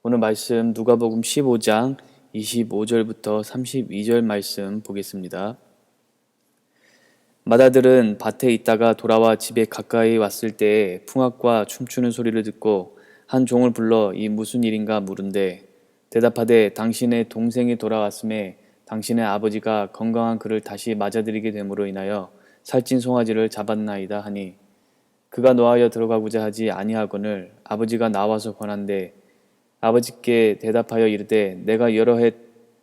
오늘 말씀 누가복음 15장 25절부터 32절 말씀 보겠습니다. 마다들은 밭에 있다가 돌아와 집에 가까이 왔을 때에 풍악과 춤추는 소리를 듣고 한 종을 불러 이 무슨 일인가 물은데 대답하되 당신의 동생이 돌아왔음에 당신의 아버지가 건강한 그를 다시 맞아들이게 됨으로 인하여 살찐 송아지를 잡았나이다 하니 그가 노하여 들어가고자 하지 아니하거늘 아버지가 나와서 권한대 아버지께 대답하여 이르되 내가 여러 해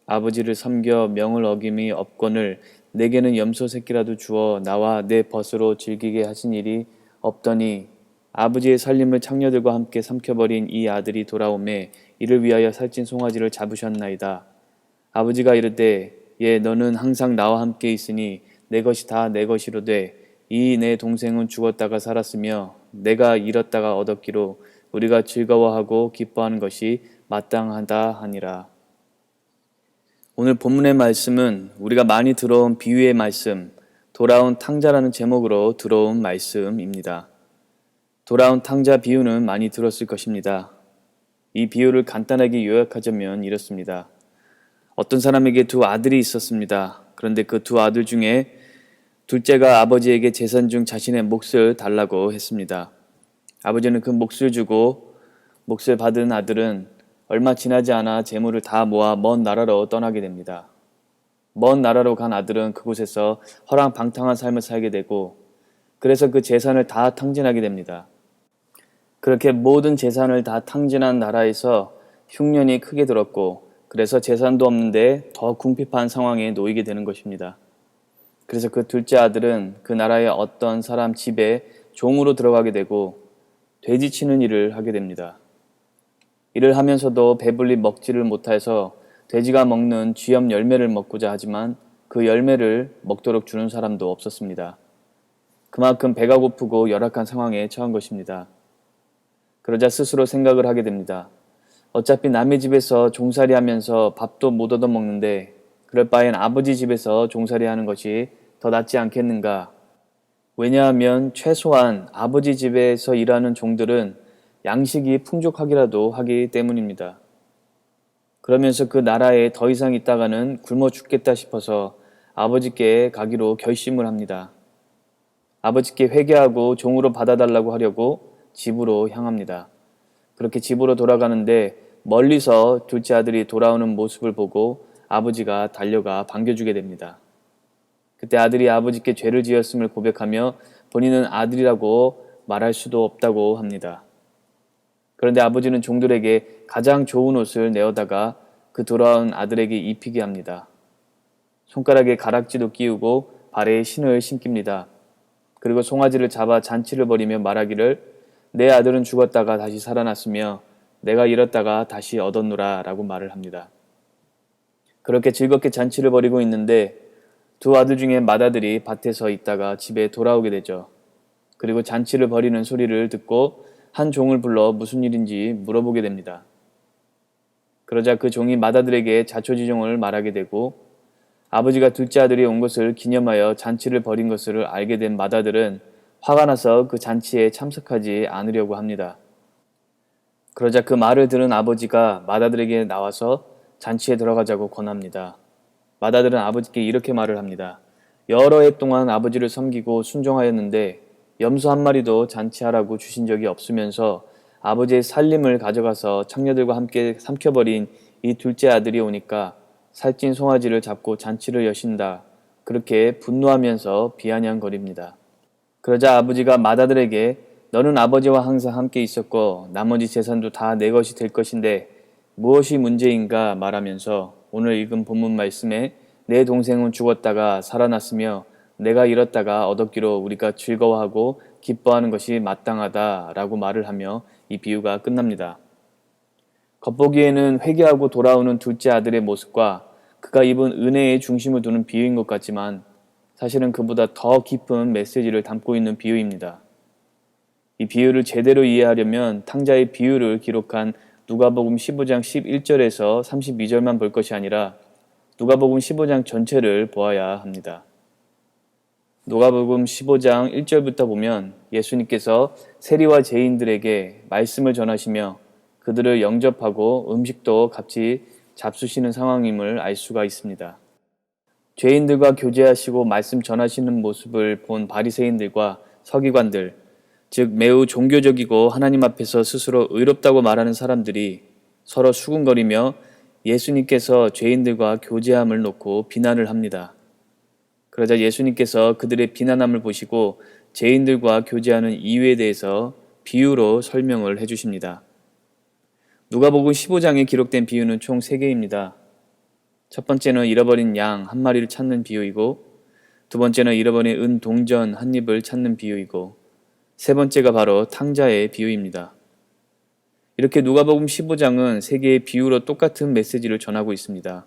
아버지를 섬겨 명을 어김이 없거늘 내게는 염소 새끼라도 주어 나와 내 벗으로 즐기게 하신 일이 없더니 아버지의 살림을 창녀들과 함께 삼켜버린 이 아들이 돌아오매 이를 위하여 살찐 송아지를 잡으셨나이다. 아버지가 이르되 예 너는 항상 나와 함께 있으니 내 것이 다 내 것이로되 이 내 동생은 죽었다가 살았으며 내가 잃었다가 얻었기로 우리가 즐거워하고 기뻐하는 것이 마땅하다 하니라. 오늘 본문의 말씀은 우리가 많이 들어온 비유의 말씀, 돌아온 탕자라는 제목으로 들어온 말씀입니다. 돌아온 탕자 비유는 많이 들었을 것입니다. 이 비유를 간단하게 요약하자면 이렇습니다. 어떤 사람에게 두 아들이 있었습니다. 그런데 그 두 아들 중에 둘째가 아버지에게 재산 중 자신의 몫을 달라고 했습니다. 아버지는 그 몫을 주고 몫을 받은 아들은 얼마 지나지 않아 재물을 다 모아 먼 나라로 떠나게 됩니다. 먼 나라로 간 아들은 그곳에서 허랑방탕한 삶을 살게 되고 그래서 그 재산을 다 탕진하게 됩니다. 그렇게 모든 재산을 다 탕진한 나라에서 흉년이 크게 들었고 그래서 재산도 없는데 더 궁핍한 상황에 놓이게 되는 것입니다. 그래서 그 둘째 아들은 그 나라의 어떤 사람 집에 종으로 들어가게 되고 돼지 치는 일을 하게 됩니다. 일을 하면서도 배불리 먹지를 못해서 돼지가 먹는 쥐염 열매를 먹고자 하지만 그 열매를 먹도록 주는 사람도 없었습니다. 그만큼 배가 고프고 열악한 상황에 처한 것입니다. 그러자 스스로 생각을 하게 됩니다. 어차피 남의 집에서 종살이 하면서 밥도 못 얻어먹는데 그럴 바엔 아버지 집에서 종살이 하는 것이 더 낫지 않겠는가? 왜냐하면 최소한 아버지 집에서 일하는 종들은 양식이 풍족하기라도 하기 때문입니다. 그러면서 그 나라에 더 이상 있다가는 굶어 죽겠다 싶어서 아버지께 가기로 결심을 합니다. 아버지께 회개하고 종으로 받아달라고 하려고 집으로 향합니다. 그렇게 집으로 돌아가는데 멀리서 둘째 아들이 돌아오는 모습을 보고 아버지가 달려가 반겨주게 됩니다. 그때 아들이 아버지께 죄를 지었음을 고백하며 본인은 아들이라고 말할 수도 없다고 합니다. 그런데 아버지는 종들에게 가장 좋은 옷을 내어다가 그 돌아온 아들에게 입히게 합니다. 손가락에 가락지도 끼우고 발에 신을 신깁니다. 그리고 송아지를 잡아 잔치를 벌이며 말하기를 내 아들은 죽었다가 다시 살아났으며 내가 잃었다가 다시 얻었노라 라고 말을 합니다. 그렇게 즐겁게 잔치를 벌이고 있는데 두 아들 중에 맏아들이 밭에서 있다가 집에 돌아오게 되죠. 그리고 잔치를 벌이는 소리를 듣고 한 종을 불러 무슨 일인지 물어보게 됩니다. 그러자 그 종이 맏아들에게 자초지종을 말하게 되고 아버지가 둘째 아들이 온 것을 기념하여 잔치를 벌인 것을 알게 된 맏아들은 화가 나서 그 잔치에 참석하지 않으려고 합니다. 그러자 그 말을 들은 아버지가 맏아들에게 나와서 잔치에 들어가자고 권합니다. 맏아들은 아버지께 이렇게 말을 합니다. 여러 해 동안 아버지를 섬기고 순종하였는데 염소 한 마리도 잔치하라고 주신 적이 없으면서 아버지의 살림을 가져가서 창녀들과 함께 삼켜버린 이 둘째 아들이 오니까 살찐 송아지를 잡고 잔치를 여신다. 그렇게 분노하면서 비아냥거립니다. 그러자 아버지가 맏아들에게 너는 아버지와 항상 함께 있었고 나머지 재산도 다 내 것이 될 것인데 무엇이 문제인가 말하면서 오늘 읽은 본문 말씀에 내 동생은 죽었다가 살아났으며 내가 잃었다가 얻었기로 우리가 즐거워하고 기뻐하는 것이 마땅하다라고 말을 하며 이 비유가 끝납니다. 겉보기에는 회개하고 돌아오는 둘째 아들의 모습과 그가 입은 은혜의 중심을 두는 비유인 것 같지만 사실은 그보다 더 깊은 메시지를 담고 있는 비유입니다. 이 비유를 제대로 이해하려면 탕자의 비유를 기록한 누가복음 15장 11절에서 32절만 볼 것이 아니라 누가복음 15장 전체를 보아야 합니다. 누가복음 15장 1절부터 보면 예수님께서 세리와 죄인들에게 말씀을 전하시며 그 그들을 영접하고 음식도 같이 잡수시는 상황임을 알 수가 있습니다. 죄인들과 교제하시고 말씀 전하시는 모습을 본 바리새인들과 서기관들, 즉 매우 종교적이고 하나님 앞에서 스스로 의롭다고 말하는 사람들이 서로 수군거리며 예수님께서 죄인들과 교제함을 놓고 비난을 합니다. 그러자 예수님께서 그들의 비난함을 보시고 죄인들과 교제하는 이유에 대해서 비유로 설명을 해주십니다. 누가복음 15장에 기록된 비유는 총 3개입니다. 첫 번째는 잃어버린 양 한 마리를 찾는 비유이고, 두 번째는 잃어버린 은 동전 한 입을 찾는 비유이고, 세 번째가 바로 탕자의 비유입니다. 이렇게 누가복음 15장은 3개의 비유로 똑같은 메시지를 전하고 있습니다.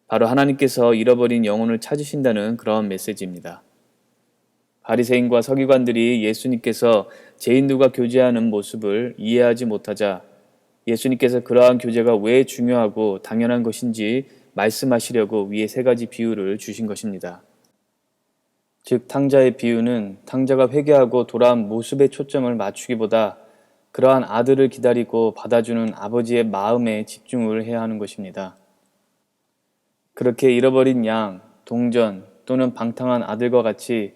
바로 하나님께서 잃어버린 영혼을 찾으신다는 그런 메시지입니다. 바리새인과 서기관들이 예수님께서 죄인들과 교제하는 모습을 이해하지 못하자 예수님께서 그러한 교제가 왜 중요하고 당연한 것인지 말씀하시려고 위에 3가지 비유를 주신 것입니다. 즉 탕자의 비유는 탕자가 회개하고 돌아온 모습에 초점을 맞추기보다 그러한 아들을 기다리고 받아주는 아버지의 마음에 집중을 해야 하는 것입니다. 그렇게 잃어버린 양, 동전 또는 방탕한 아들과 같이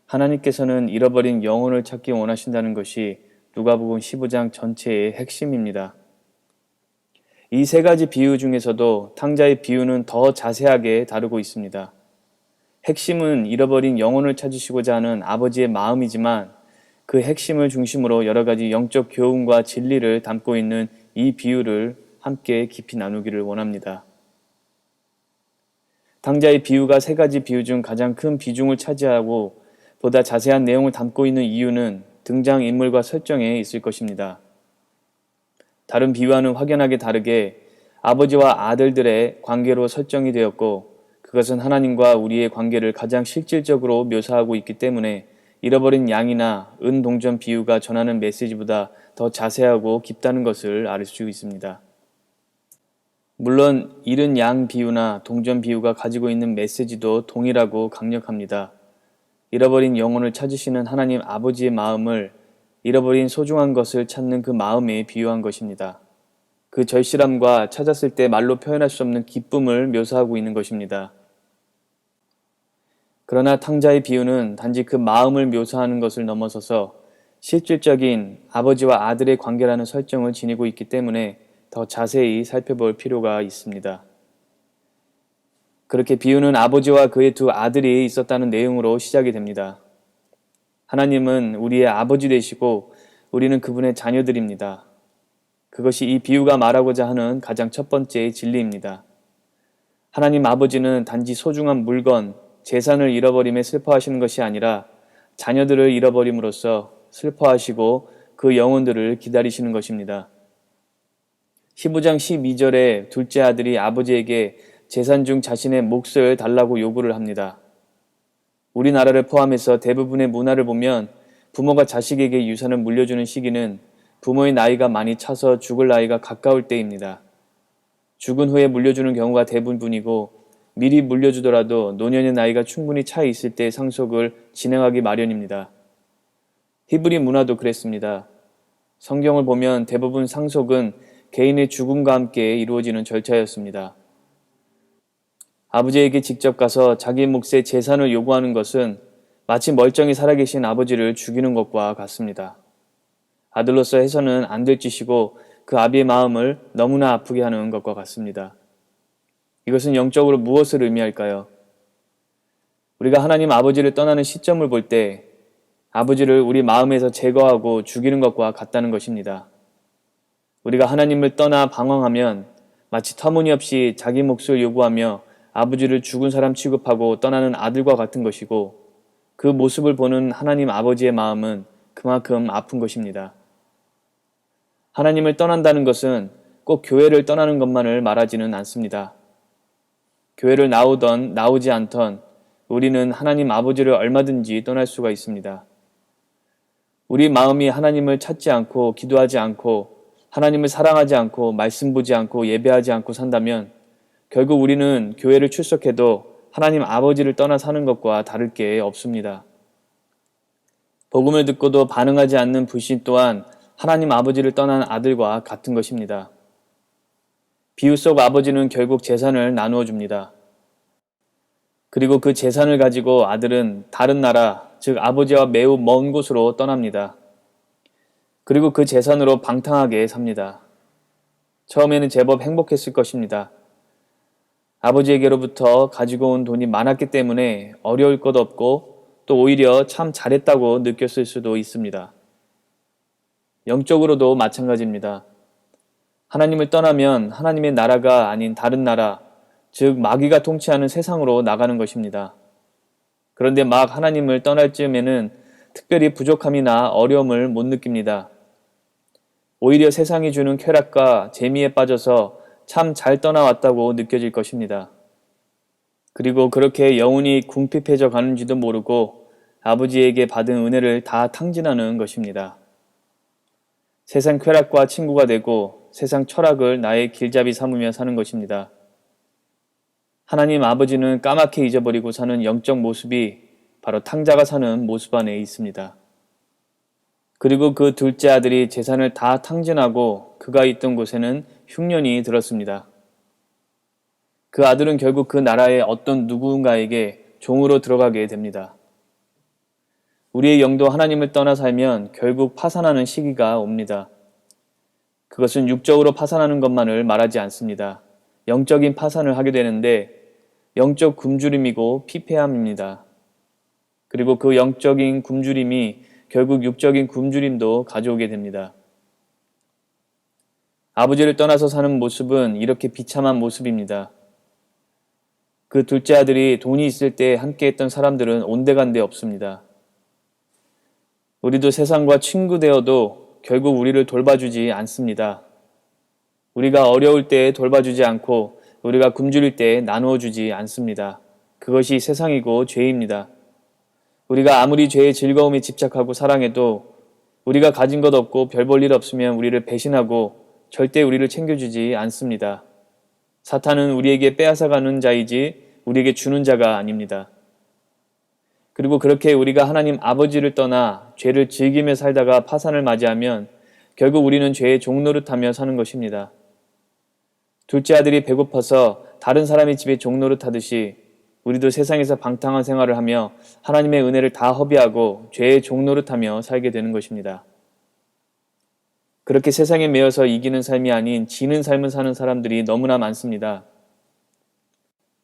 하나님께서는 잃어버린 영혼을 찾기 원하신다는 것이 누가복음 15장 전체의 핵심입니다. 이 3가지 비유 중에서도 탕자의 비유는 더 자세하게 다루고 있습니다. 핵심은 잃어버린 영혼을 찾으시고자 하는 아버지의 마음이지만 그 핵심을 중심으로 여러 가지 영적 교훈과 진리를 담고 있는 이 비유를 함께 깊이 나누기를 원합니다. 탕자의 비유가 3가지 비유 중 가장 큰 비중을 차지하고 보다 자세한 내용을 담고 있는 이유는 등장인물과 설정에 있을 것입니다. 다른 비유와는 확연하게 다르게 아버지와 아들들의 관계로 설정이 되었고 그것은 하나님과 우리의 관계를 가장 실질적으로 묘사하고 있기 때문에 잃어버린 양이나 은 동전 비유가 전하는 메시지보다 더 자세하고 깊다는 것을 알 수 있습니다. 물론 잃은 양 비유나 동전 비유가 가지고 있는 메시지도 동일하고 강력합니다. 잃어버린 영혼을 찾으시는 하나님 아버지의 마음을 잃어버린 소중한 것을 찾는 그 마음에 비유한 것입니다. 그 절실함과 찾았을 때 말로 표현할 수 없는 기쁨을 묘사하고 있는 것입니다. 그러나 탕자의 비유는 단지 그 마음을 묘사하는 것을 넘어서서 실질적인 아버지와 아들의 관계라는 설정을 지니고 있기 때문에 더 자세히 살펴볼 필요가 있습니다. 그렇게 비유는 아버지와 그의 2 아들이 있었다는 내용으로 시작이 됩니다. 하나님은 우리의 아버지 되시고 우리는 그분의 자녀들입니다. 그것이 이 비유가 말하고자 하는 가장 첫 번째 진리입니다. 하나님 아버지는 단지 소중한 물건, 재산을 잃어버림에 슬퍼하시는 것이 아니라 자녀들을 잃어버림으로써 슬퍼하시고 그 영혼들을 기다리시는 것입니다. 15장 12절에 둘째 아들이 아버지에게 재산 중 자신의 몫을 달라고 요구를 합니다. 우리나라를 포함해서 대부분의 문화를 보면 부모가 자식에게 유산을 물려주는 시기는 부모의 나이가 많이 차서 죽을 나이가 가까울 때입니다. 죽은 후에 물려주는 경우가 대부분이고 미리 물려주더라도 노년의 나이가 충분히 차 있을 때 상속을 진행하기 마련입니다. 히브리 문화도 그랬습니다. 성경을 보면 대부분 상속은 개인의 죽음과 함께 이루어지는 절차였습니다. 아버지에게 직접 가서 자기 몫의 재산을 요구하는 것은 마치 멀쩡히 살아계신 아버지를 죽이는 것과 같습니다. 아들로서 해서는 안 될 짓이고 그 아비의 마음을 너무나 아프게 하는 것과 같습니다. 이것은 영적으로 무엇을 의미할까요? 우리가 하나님 아버지를 떠나는 시점을 볼 때 아버지를 우리 마음에서 제거하고 죽이는 것과 같다는 것입니다. 우리가 하나님을 떠나 방황하면 마치 터무니없이 자기 몫을 요구하며 아버지를 죽은 사람 취급하고 떠나는 아들과 같은 것이고 그 모습을 보는 하나님 아버지의 마음은 그만큼 아픈 것입니다. 하나님을 떠난다는 것은 꼭 교회를 떠나는 것만을 말하지는 않습니다. 교회를 나오던 나오지 않던 우리는 하나님 아버지를 얼마든지 떠날 수가 있습니다. 우리 마음이 하나님을 찾지 않고 기도하지 않고 하나님을 사랑하지 않고 말씀 보지 않고 예배하지 않고 산다면 결국 우리는 교회를 출석해도 하나님 아버지를 떠나 사는 것과 다를 게 없습니다. 복음을 듣고도 반응하지 않는 불신 또한 하나님 아버지를 떠난 아들과 같은 것입니다. 비유 속 아버지는 결국 재산을 나누어 줍니다. 그리고 그 재산을 가지고 아들은 다른 나라, 즉 아버지와 매우 먼 곳으로 떠납니다. 그리고 그 재산으로 방탕하게 삽니다. 처음에는 제법 행복했을 것입니다. 아버지에게로부터 가지고 온 돈이 많았기 때문에 어려울 것 없고 또 오히려 참 잘했다고 느꼈을 수도 있습니다. 영적으로도 마찬가지입니다. 하나님을 떠나면 하나님의 나라가 아닌 다른 나라, 즉 마귀가 통치하는 세상으로 나가는 것입니다. 그런데 막 하나님을 떠날 즈음에는 특별히 부족함이나 어려움을 못 느낍니다. 오히려 세상이 주는 쾌락과 재미에 빠져서 참 잘 떠나왔다고 느껴질 것입니다. 그리고 그렇게 영혼이 궁핍해져 가는지도 모르고 아버지에게 받은 은혜를 다 탕진하는 것입니다. 세상 쾌락과 친구가 되고 세상 철학을 나의 길잡이 삼으며 사는 것입니다. 하나님 아버지는 까맣게 잊어버리고 사는 영적 모습이 바로 탕자가 사는 모습 안에 있습니다. 그리고 그 둘째 아들이 재산을 다 탕진하고 그가 있던 곳에는 흉년이 들었습니다. 그 아들은 결국 그 나라의 어떤 누군가에게 종으로 들어가게 됩니다. 우리의 영도 하나님을 떠나 살면 결국 파산하는 시기가 옵니다. 그것은 육적으로 파산하는 것만을 말하지 않습니다. 영적인 파산을 하게 되는데 영적 굶주림이고 피폐함입니다. 그리고 그 영적인 굶주림이 결국 육적인 굶주림도 가져오게 됩니다. 아버지를 떠나서 사는 모습은 이렇게 비참한 모습입니다. 그 둘째 아들이 돈이 있을 때 함께했던 사람들은 온데간데 없습니다. 우리도 세상과 친구 되어도 결국 우리를 돌봐주지 않습니다. 우리가 어려울 때 돌봐주지 않고 우리가 굶주릴 때 나누어주지 않습니다. 그것이 세상이고 죄입니다. 우리가 아무리 죄의 즐거움에 집착하고 사랑해도 우리가 가진 것 없고 별 볼 일 없으면 우리를 배신하고 절대 우리를 챙겨주지 않습니다. 사탄은 우리에게 빼앗아가는 자이지 우리에게 주는 자가 아닙니다. 그리고 그렇게 우리가 하나님 아버지를 떠나 죄를 즐기며 살다가 파산을 맞이하면 결국 우리는 죄의 종노릇하며 사는 것입니다. 둘째 아들이 배고파서 다른 사람의 집에 종노릇하듯이 우리도 세상에서 방탕한 생활을 하며 하나님의 은혜를 다 허비하고 죄의 종노릇하며 살게 되는 것입니다. 그렇게 세상에 매여서 이기는 삶이 아닌 지는 삶을 사는 사람들이 너무나 많습니다.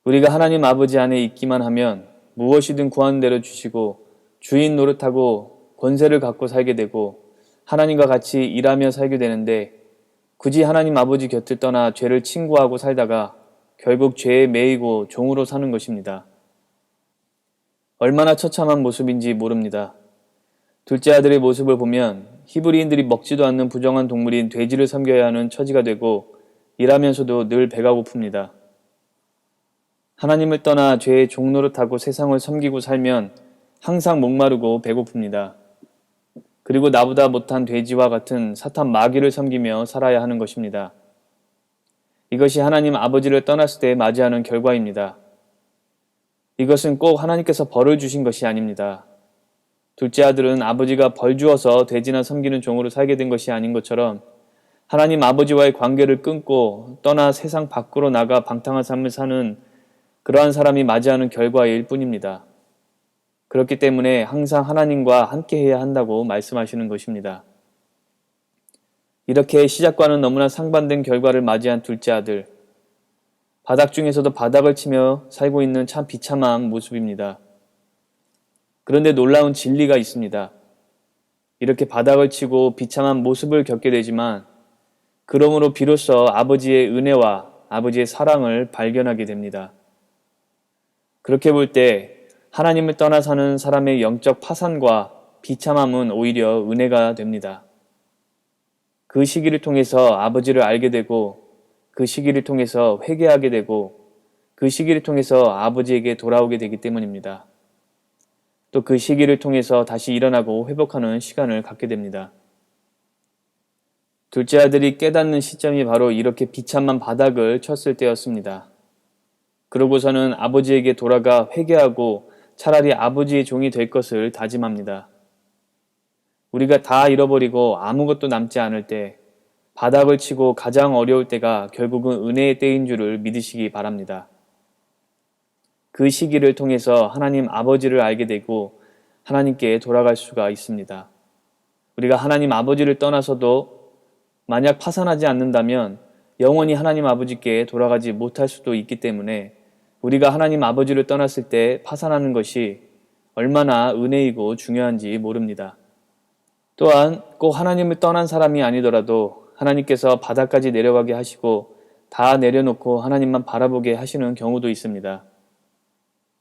우리가 하나님 아버지 안에 있기만 하면 무엇이든 구하는 대로 주시고 주인 노릇하고 권세를 갖고 살게 되고 하나님과 같이 일하며 살게 되는데 굳이 하나님 아버지 곁을 떠나 죄를 친구하고 살다가 결국 죄에 매이고 종으로 사는 것입니다. 얼마나 처참한 모습인지 모릅니다. 둘째 아들의 모습을 보면 히브리인들이 먹지도 않는 부정한 동물인 돼지를 섬겨야 하는 처지가 되고 일하면서도 늘 배가 고픕니다. 하나님을 떠나 죄의 종노릇하고 세상을 섬기고 살면 항상 목마르고 배고픕니다. 그리고 나보다 못한 돼지와 같은 사탄 마귀를 섬기며 살아야 하는 것입니다. 이것이 하나님 아버지를 떠났을 때 맞이하는 결과입니다. 이것은 꼭 하나님께서 벌을 주신 것이 아닙니다. 둘째 아들은 아버지가 벌 주어서 돼지나 섬기는 종으로 살게 된 것이 아닌 것처럼 하나님 아버지와의 관계를 끊고 떠나 세상 밖으로 나가 방탕한 삶을 사는 그러한 사람이 맞이하는 결과일 뿐입니다. 그렇기 때문에 항상 하나님과 함께 해야 한다고 말씀하시는 것입니다. 이렇게 시작과는 너무나 상반된 결과를 맞이한 둘째 아들. 바닥 중에서도 바닥을 치며 살고 있는 참 비참한 모습입니다. 그런데 놀라운 진리가 있습니다. 이렇게 바닥을 치고 비참한 모습을 겪게 되지만 그러므로 비로소 아버지의 은혜와 아버지의 사랑을 발견하게 됩니다. 그렇게 볼 때 하나님을 떠나 사는 사람의 영적 파산과 비참함은 오히려 은혜가 됩니다. 그 시기를 통해서 아버지를 알게 되고 그 시기를 통해서 회개하게 되고 그 시기를 통해서 아버지에게 돌아오게 되기 때문입니다. 또 그 시기를 통해서 다시 일어나고 회복하는 시간을 갖게 됩니다. 둘째 아들이 깨닫는 시점이 바로 이렇게 비참한 바닥을 쳤을 때였습니다. 그러고서는 아버지에게 돌아가 회개하고 차라리 아버지의 종이 될 것을 다짐합니다. 우리가 다 잃어버리고 아무것도 남지 않을 때, 바닥을 치고 가장 어려울 때가 결국은 은혜의 때인 줄을 믿으시기 바랍니다. 그 시기를 통해서 하나님 아버지를 알게 되고 하나님께 돌아갈 수가 있습니다. 우리가 하나님 아버지를 떠나서도 만약 파산하지 않는다면 영원히 하나님 아버지께 돌아가지 못할 수도 있기 때문에 우리가 하나님 아버지를 떠났을 때 파산하는 것이 얼마나 은혜이고 중요한지 모릅니다. 또한 꼭 하나님을 떠난 사람이 아니더라도 하나님께서 바닥까지 내려가게 하시고 다 내려놓고 하나님만 바라보게 하시는 경우도 있습니다.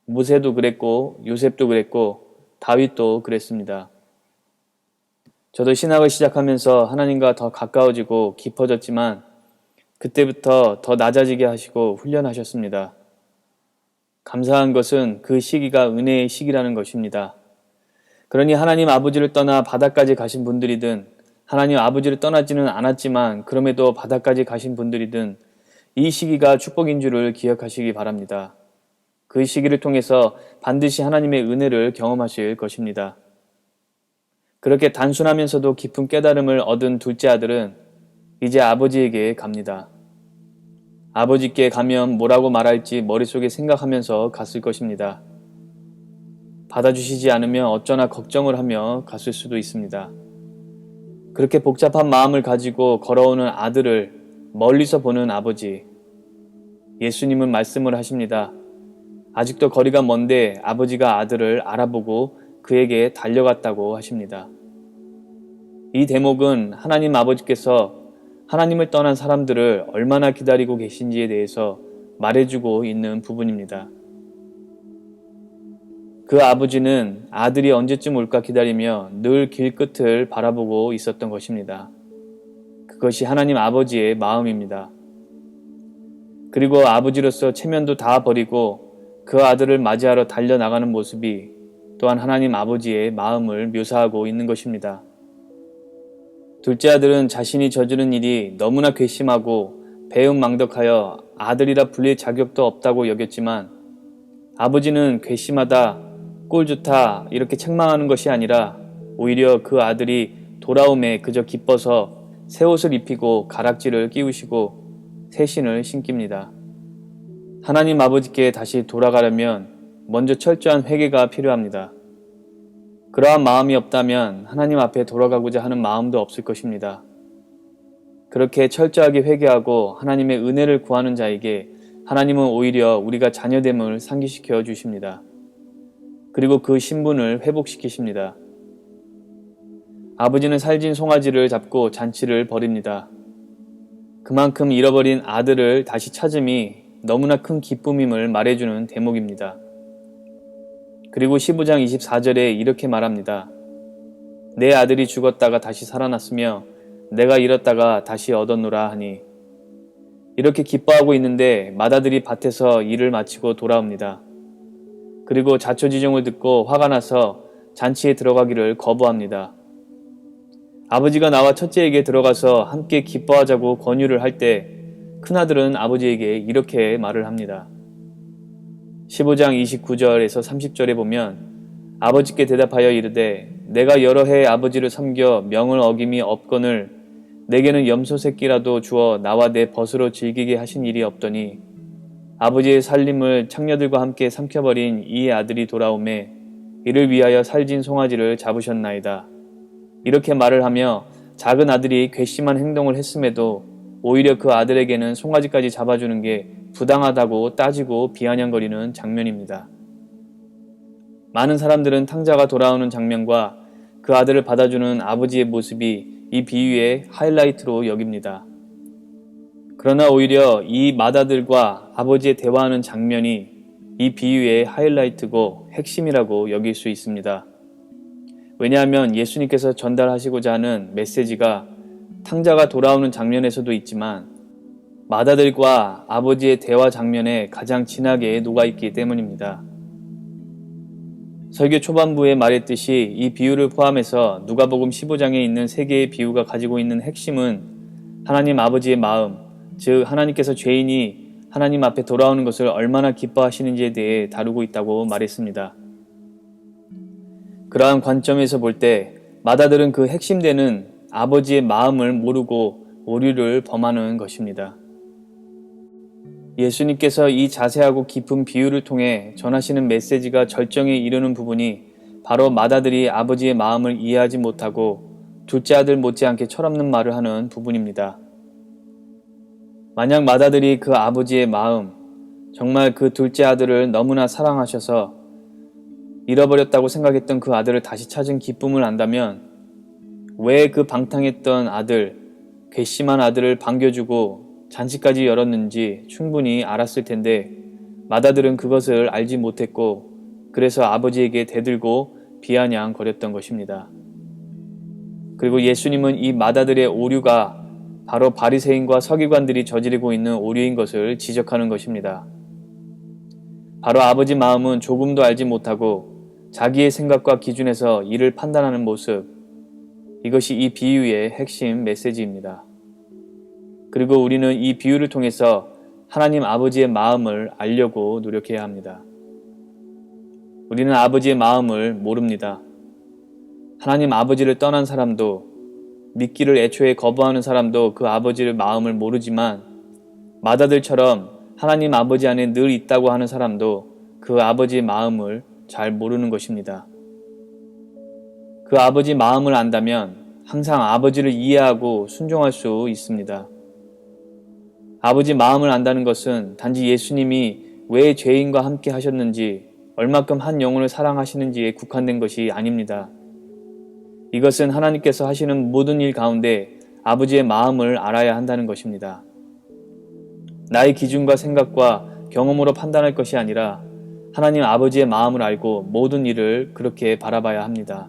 모세도 그랬고 요셉도 그랬고 다윗도 그랬습니다. 저도 신학을 시작하면서 하나님과 더 가까워지고 깊어졌지만 그때부터 더 낮아지게 하시고 훈련하셨습니다. 감사한 것은 그 시기가 은혜의 시기라는 것입니다. 그러니 하나님 아버지를 떠나 바닥까지 가신 분들이든 하나님 아버지를 떠나지는 않았지만 그럼에도 바닥까지 가신 분들이든 이 시기가 축복인 줄을 기억하시기 바랍니다. 그 시기를 통해서 반드시 하나님의 은혜를 경험하실 것입니다. 그렇게 단순하면서도 깊은 깨달음을 얻은 둘째 아들은 이제 아버지에게 갑니다. 아버지께 가면 뭐라고 말할지 머릿속에 생각하면서 갔을 것입니다. 받아주시지 않으면 어쩌나 걱정을 하며 갔을 수도 있습니다. 그렇게 복잡한 마음을 가지고 걸어오는 아들을 멀리서 보는 아버지. 예수님은 말씀을 하십니다. 아직도 거리가 먼데 아버지가 아들을 알아보고 그에게 달려갔다고 하십니다. 이 대목은 하나님 아버지께서 하나님을 떠난 사람들을 얼마나 기다리고 계신지에 대해서 말해주고 있는 부분입니다. 그 아버지는 아들이 언제쯤 올까 기다리며 늘 길끝을 바라보고 있었던 것입니다. 그것이 하나님 아버지의 마음입니다. 그리고 아버지로서 체면도 다 버리고 그 아들을 맞이하러 달려나가는 모습이 또한 하나님 아버지의 마음을 묘사하고 있는 것입니다. 둘째 아들은 자신이 저지른 일이 너무나 괘씸하고 배은망덕하여 아들이라 불릴 자격도 없다고 여겼지만 아버지는 괘씸하다, 꼴 좋다 이렇게 책망하는 것이 아니라 오히려 그 아들이 돌아옴에 그저 기뻐서 새 옷을 입히고 가락지를 끼우시고 새 신을 신깁니다. 하나님 아버지께 다시 돌아가려면 먼저 철저한 회개가 필요합니다. 그러한 마음이 없다면 하나님 앞에 돌아가고자 하는 마음도 없을 것입니다. 그렇게 철저하게 회개하고 하나님의 은혜를 구하는 자에게 하나님은 오히려 우리가 자녀됨을 상기시켜 주십니다. 그리고 그 신분을 회복시키십니다. 아버지는 살진 송아지를 잡고 잔치를 벌입니다. 그만큼 잃어버린 아들을 다시 찾음이 너무나 큰 기쁨임을 말해주는 대목입니다. 그리고 15장 24절에 이렇게 말합니다. 내 아들이 죽었다가 다시 살아났으며 내가 잃었다가 다시 얻었노라 하니 이렇게 기뻐하고 있는데 맏아들이 밭에서 일을 마치고 돌아옵니다. 그리고 자초지종을 듣고 화가 나서 잔치에 들어가기를 거부합니다. 아버지가 나와 첫째에게 들어가서 함께 기뻐하자고 권유를 할 때 큰아들은 아버지에게 이렇게 말을 합니다. 15장 29절에서 30절에 보면 아버지께 대답하여 이르되 내가 여러 해 아버지를 섬겨 명을 어김이 없거늘 내게는 염소 새끼라도 주어 나와 내 벗으로 즐기게 하신 일이 없더니 아버지의 살림을 창녀들과 함께 삼켜버린 이 아들이 돌아오매 이를 위하여 살진 송아지를 잡으셨나이다. 이렇게 말을 하며 작은 아들이 괘씸한 행동을 했음에도 오히려 그 아들에게는 송아지까지 잡아주는 게 부당하다고 따지고 비아냥거리는 장면입니다. 많은 사람들은 탕자가 돌아오는 장면과 그 아들을 받아주는 아버지의 모습이 이 비유의 하이라이트로 여깁니다. 그러나 오히려 이 맏아들과 아버지의 대화하는 장면이 이 비유의 하이라이트고 핵심이라고 여길 수 있습니다. 왜냐하면 예수님께서 전달하시고자 하는 메시지가 탕자가 돌아오는 장면에서도 있지만 맏아들과 아버지의 대화 장면에 가장 진하게 녹아있기 때문입니다. 설교 초반부에 말했듯이 이 비유를 포함해서 누가복음 15장에 있는 세 개의 비유가 가지고 있는 핵심은 하나님 아버지의 마음, 즉 하나님께서 죄인이 하나님 앞에 돌아오는 것을 얼마나 기뻐하시는지에 대해 다루고 있다고 말했습니다. 그러한 관점에서 볼 때 마다들은 그 핵심되는 아버지의 마음을 모르고 오류를 범하는 것입니다. 예수님께서 이 자세하고 깊은 비유를 통해 전하시는 메시지가 절정에 이르는 부분이 바로 마다들이 아버지의 마음을 이해하지 못하고 둘째 아들 못지않게 철없는 말을 하는 부분입니다. 만약 마다들이 그 아버지의 마음, 정말 그 둘째 아들을 너무나 사랑하셔서 잃어버렸다고 생각했던 그 아들을 다시 찾은 기쁨을 안다면 왜 그 방탕했던 아들, 괘씸한 아들을 반겨주고 잔치까지 열었는지 충분히 알았을 텐데 마다들은 그것을 알지 못했고 그래서 아버지에게 대들고 비아냥거렸던 것입니다. 그리고 예수님은 이 마다들의 오류가 바로 바리새인과 서기관들이 저지르고 있는 오류인 것을 지적하는 것입니다. 바로 아버지 마음은 조금도 알지 못하고 자기의 생각과 기준에서 이를 판단하는 모습, 이것이 이 비유의 핵심 메시지입니다. 그리고 우리는 이 비유를 통해서 하나님 아버지의 마음을 알려고 노력해야 합니다. 우리는 아버지의 마음을 모릅니다. 하나님 아버지를 떠난 사람도, 믿기를 애초에 거부하는 사람도 그 아버지의 마음을 모르지만 마다들처럼 하나님 아버지 안에 늘 있다고 하는 사람도 그 아버지의 마음을 잘 모르는 것입니다. 그 아버지 마음을 안다면 항상 아버지를 이해하고 순종할 수 있습니다. 아버지 마음을 안다는 것은 단지 예수님이 왜 죄인과 함께 하셨는지, 얼마큼 한 영혼을 사랑하시는지에 국한된 것이 아닙니다. 이것은 하나님께서 하시는 모든 일 가운데 아버지의 마음을 알아야 한다는 것입니다. 나의 기준과 생각과 경험으로 판단할 것이 아니라 하나님 아버지의 마음을 알고 모든 일을 그렇게 바라봐야 합니다.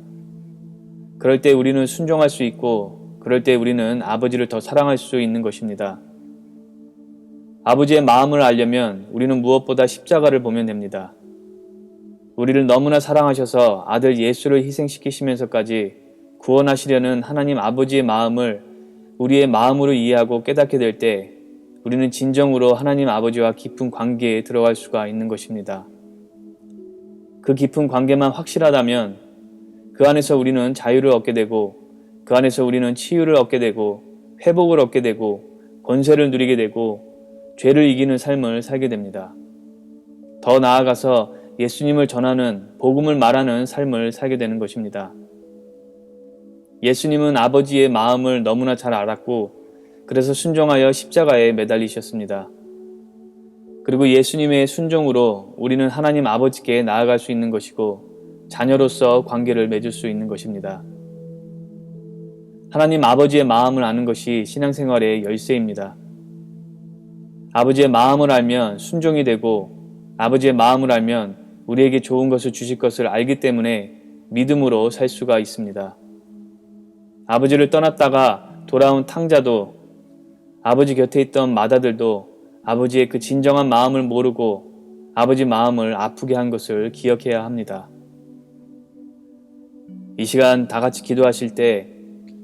그럴 때 우리는 순종할 수 있고 그럴 때 우리는 아버지를 더 사랑할 수 있는 것입니다. 아버지의 마음을 알려면 우리는 무엇보다 십자가를 보면 됩니다. 우리를 너무나 사랑하셔서 아들 예수를 희생시키시면서까지 구원하시려는 하나님 아버지의 마음을 우리의 마음으로 이해하고 깨닫게 될 때 우리는 진정으로 하나님 아버지와 깊은 관계에 들어갈 수가 있는 것입니다. 그 깊은 관계만 확실하다면 그 안에서 우리는 자유를 얻게 되고 그 안에서 우리는 치유를 얻게 되고 회복을 얻게 되고 권세를 누리게 되고 죄를 이기는 삶을 살게 됩니다. 더 나아가서 예수님을 전하는 복음을 말하는 삶을 살게 되는 것입니다. 예수님은 아버지의 마음을 너무나 잘 알았고 그래서 순종하여 십자가에 매달리셨습니다. 그리고 예수님의 순종으로 우리는 하나님 아버지께 나아갈 수 있는 것이고 자녀로서 관계를 맺을 수 있는 것입니다. 하나님 아버지의 마음을 아는 것이 신앙생활의 열쇠입니다. 아버지의 마음을 알면 순종이 되고 아버지의 마음을 알면 우리에게 좋은 것을 주실 것을 알기 때문에 믿음으로 살 수가 있습니다. 아버지를 떠났다가 돌아온 탕자도 아버지 곁에 있던 마다들도 아버지의 그 진정한 마음을 모르고 아버지 마음을 아프게 한 것을 기억해야 합니다. 이 시간 다 같이 기도하실 때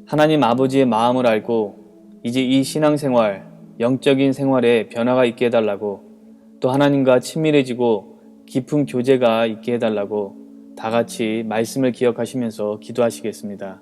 하나님 아버지의 마음을 알고 이제 이 신앙생활, 영적인 생활에 변화가 있게 해달라고 또 하나님과 친밀해지고 깊은 교제가 있게 해달라고 다 같이 말씀을 기억하시면서 기도하시겠습니다.